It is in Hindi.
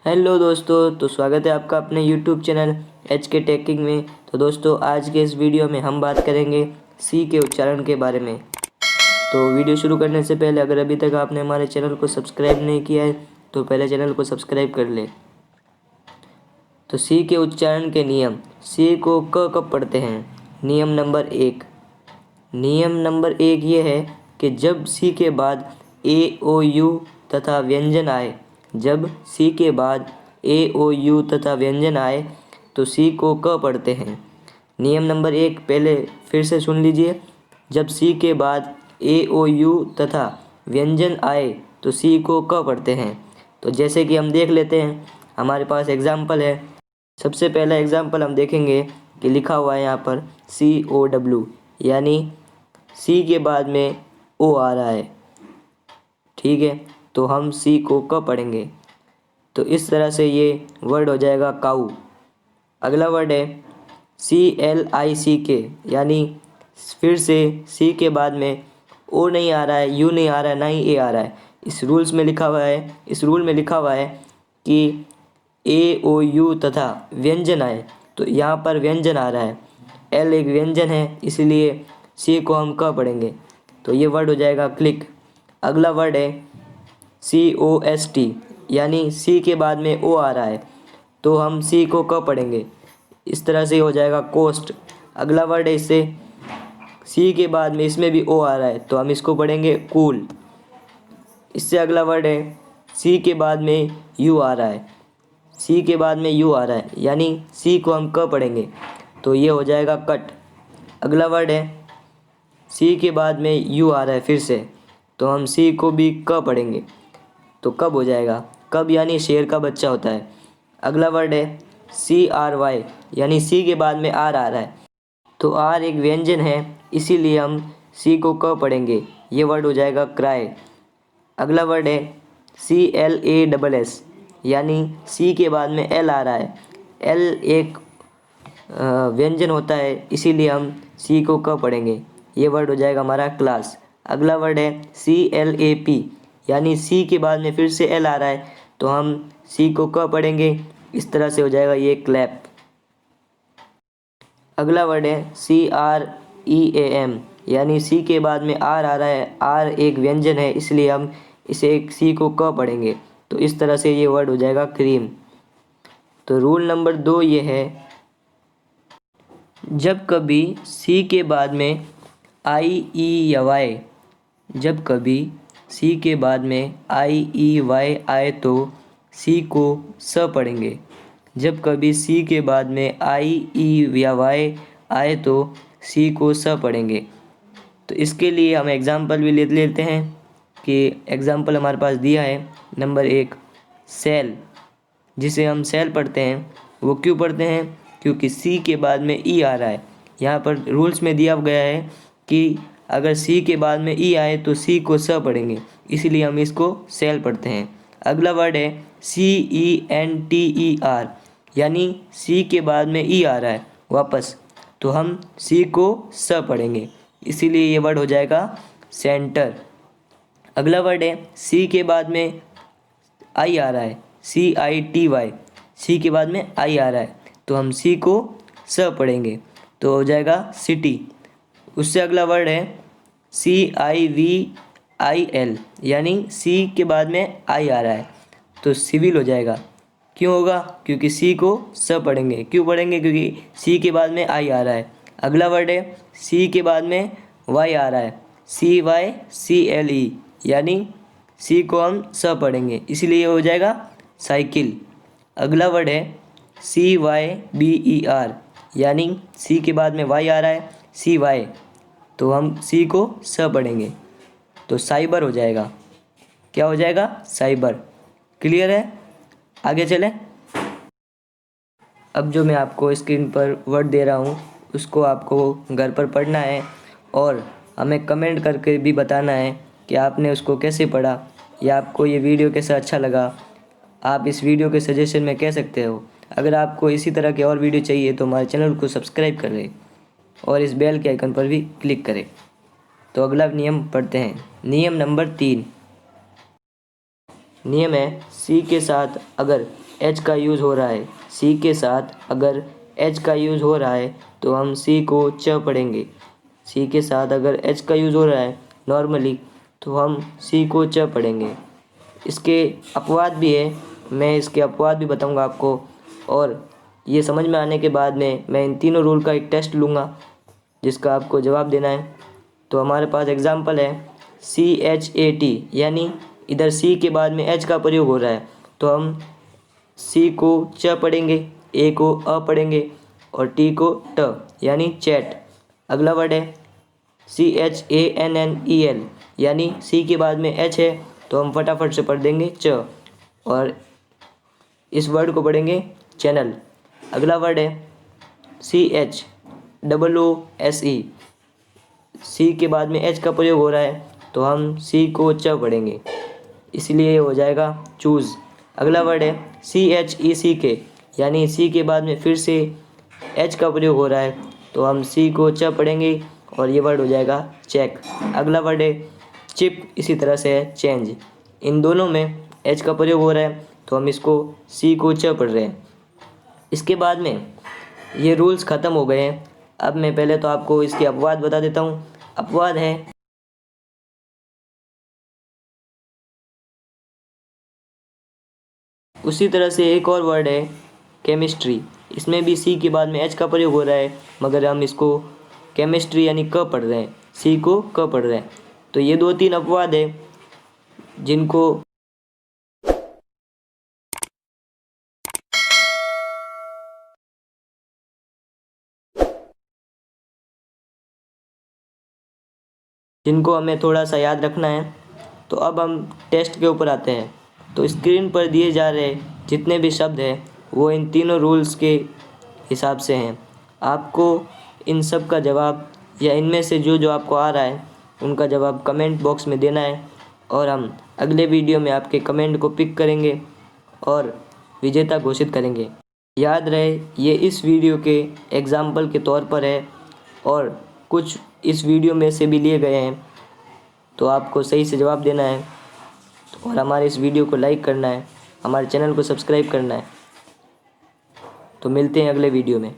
हेलो दोस्तों, तो स्वागत है आपका अपने यूट्यूब चैनल एच के टेकिंग में। तो दोस्तों, आज के इस वीडियो में हम बात करेंगे सी के उच्चारण के बारे में। तो वीडियो शुरू करने से पहले अगर अभी तक आपने हमारे चैनल को सब्सक्राइब नहीं किया है तो पहले चैनल को सब्सक्राइब कर ले। तो सी के उच्चारण के नियम। सी को क कब पढ़ते हैं? नियम नंबर एक ये है कि जब सी के बाद ए ओ यू तथा व्यंजन आए, तो सी को क पढ़ते हैं। नियम नंबर एक पहले फिर से सुन लीजिए। जब सी के बाद ए ओ यू तथा व्यंजन आए तो सी को क पढ़ते हैं। तो जैसे कि हम देख लेते हैं, हमारे पास एग्जाम्पल है। सबसे पहला एग्जाम्पल हम देखेंगे कि लिखा हुआ है यहाँ पर COW, यानी सी के बाद में ओ आ रहा है। ठीक है, तो हम सी को क पढ़ेंगे। तो इस तरह से ये वर्ड हो जाएगा काऊ। अगला वर्ड है CLICK, यानी फिर से सी के बाद में ओ नहीं आ रहा है, यू नहीं आ रहा है, ना ही ए आ रहा है। इस रूल में लिखा हुआ है कि ए ओ यू तथा व्यंजन आए, तो यहाँ पर व्यंजन आ रहा है। एल एक व्यंजन है, इसलिए सी को हम क पढ़ेंगे। तो ये वर्ड हो जाएगा क्लिक। अगला वर्ड है COST, यानी सी के बाद में ओ आ रहा है, तो हम सी को क पढ़ेंगे। इस तरह से हो जाएगा कोस्ट। अगला वर्ड है इससे सी के बाद में इसमें भी ओ आ रहा है, तो हम इसको पढ़ेंगे कूल। इससे अगला वर्ड है सी के बाद में यू आ रहा है, यानी सी को हम क पढ़ेंगे, तो ये हो जाएगा कट। अगला वर्ड है सी के बाद में यू आ रहा है फिर से, तो हम सी को भी क पढ़ेंगे, तो कब हो जाएगा, कब यानी शेर का बच्चा होता है। अगला वर्ड है CRY, यानी सी के बाद में आर आ रहा है, तो आर एक व्यंजन है, इसीलिए हम सी को क पढ़ेंगे। ये वर्ड हो जाएगा क्राई। अगला वर्ड है CLASS, यानी सी के बाद में एल आ रहा है। एल एक व्यंजन होता है, इसीलिए हम सी को क पढ़ेंगे। ये वर्ड हो जाएगा हमारा क्लास। अगला वर्ड है CLAP, यानी सी के बाद में फिर से एल आ रहा है, तो हम सी को क पढ़ेंगे। इस तरह से हो जाएगा ये क्लैप। अगला वर्ड है CREAM, यानी सी के बाद में आर आ रहा है। आर एक व्यंजन है, इसलिए हम इसे सी को क पढ़ेंगे। तो इस तरह से ये वर्ड हो जाएगा क्रीम। तो रूल नंबर 2 ये है, जब कभी सी के बाद में आई ई वाई आए तो सी को स पढ़ेंगे। जब कभी सी के बाद में आई ई या वाई आए तो सी को स पढ़ेंगे। तो इसके लिए हम एग्ज़ाम्पल भी ले लेते हैं कि एग्ज़ाम्पल हमारे पास दिया है। नंबर 1 सेल, जिसे हम सेल पढ़ते हैं। वो क्यों पढ़ते हैं? क्योंकि सी के बाद में ई आ रहा है। यहाँ पर रूल्स में दिया गया है कि अगर सी के बाद में ई आए तो सी को स पढ़ेंगे, इसीलिए हम इसको सेल पढ़ते हैं। अगला वर्ड है CENTER, यानी सी के बाद में ई आ रहा है वापस, तो हम सी को स पढ़ेंगे, इसीलिए ये वर्ड हो जाएगा सेंटर। अगला वर्ड है सी के बाद में आई आ रहा है, CITY, सी के बाद में आई आ रहा है, तो हम सी को स पढ़ेंगे, तो हो जाएगा सिटी। उससे अगला वर्ड है CIVIL, यानी सी के बाद में आई आ रहा है, तो सिविल हो जाएगा। क्यों होगा? क्योंकि सी को स पढ़ेंगे। क्यों पढ़ेंगे? क्योंकि सी के बाद में आई आ रहा है। अगला वर्ड है सी के बाद में वाई आ रहा है, CYCLE, यानी सी को हम स पढ़ेंगे, इसलिए हो जाएगा साइकिल। अगला वर्ड है CYBER, यानी सी के बाद में वाई आ रहा है, CY, तो हम सी को स पढ़ेंगे, तो साइबर हो जाएगा। क्या हो जाएगा? साइबर। क्लियर है? आगे चलें। अब जो मैं आपको स्क्रीन पर वर्ड दे रहा हूँ उसको आपको घर पर पढ़ना है और हमें कमेंट करके भी बताना है कि आपने उसको कैसे पढ़ा या आपको ये वीडियो कैसा अच्छा लगा। आप इस वीडियो के सजेशन में कह सकते हो। अगर आपको इसी तरह के और वीडियो चाहिए तो हमारे चैनल को सब्सक्राइब करें और इस बेल के आइकन पर भी क्लिक करें। तो अगला नियम पढ़ते हैं। नियम नंबर 3, नियम है सी के साथ अगर एच का यूज़ हो रहा है, सी के साथ अगर एच का यूज़ हो रहा है तो हम सी को च पढ़ेंगे। सी के साथ अगर एच का यूज़ हो रहा है नॉर्मली तो हम सी को च पढ़ेंगे। इसके अपवाद भी है, मैं इसके अपवाद भी बताऊंगा आपको, और ये समझ में आने के बाद में मैं इन तीनों रूल का एक टेस्ट लूँगा जिसका आपको जवाब देना है। तो हमारे पास एग्जांपल है CHAT, यानी इधर सी के बाद में एच का प्रयोग हो रहा है तो हम सी को च पढ़ेंगे, ए को अ पढ़ेंगे और टी को ट, यानी चैट। अगला वर्ड है CHANNEL, यानी सी के बाद में एच है तो हम फटाफट से पढ़ देंगे च और इस वर्ड को पढ़ेंगे चैनल। अगला वर्ड है CHOOSE, सी के बाद में एच का प्रयोग हो रहा है तो हम सी को च पढ़ेंगे, इसलिए ये हो जाएगा चूज़। अगला वर्ड है CHECK, यानी सी के बाद में फिर से एच का प्रयोग हो रहा है तो हम सी को च पढ़ेंगे और ये वर्ड हो जाएगा चेक। अगला वर्ड है चिप, इसी तरह से है चेंज। इन दोनों में एच का प्रयोग हो रहा है तो हम इसको सी को च पढ़ रहे हैं। इसके बाद में ये रूल्स ख़त्म हो गए हैं। अब मैं पहले तो आपको इसके अपवाद बता देता हूँ। अपवाद है उसी तरह से एक और वर्ड है केमिस्ट्री, इसमें भी सी के बाद में एच का प्रयोग हो रहा है मगर हम इसको केमिस्ट्री यानी क पढ़ रहे हैं, सी को क पढ़ रहे हैं। तो ये 2-3 अपवाद है जिनको हमें थोड़ा सा याद रखना है। तो अब हम टेस्ट के ऊपर आते हैं। तो स्क्रीन पर दिए जा रहे जितने भी शब्द हैं वो इन तीनों रूल्स के हिसाब से हैं। आपको इन सब का जवाब या इनमें से जो जो आपको आ रहा है उनका जवाब कमेंट बॉक्स में देना है और हम अगले वीडियो में आपके कमेंट को पिक करेंगे और विजेता घोषित करेंगे। याद रहे ये इस वीडियो के एग्जाम्पल के तौर पर है और कुछ इस वीडियो में से भी लिए गए हैं, तो आपको सही से जवाब देना है और हमारे इस वीडियो को लाइक करना है, हमारे चैनल को सब्सक्राइब करना है। तो मिलते हैं अगले वीडियो में।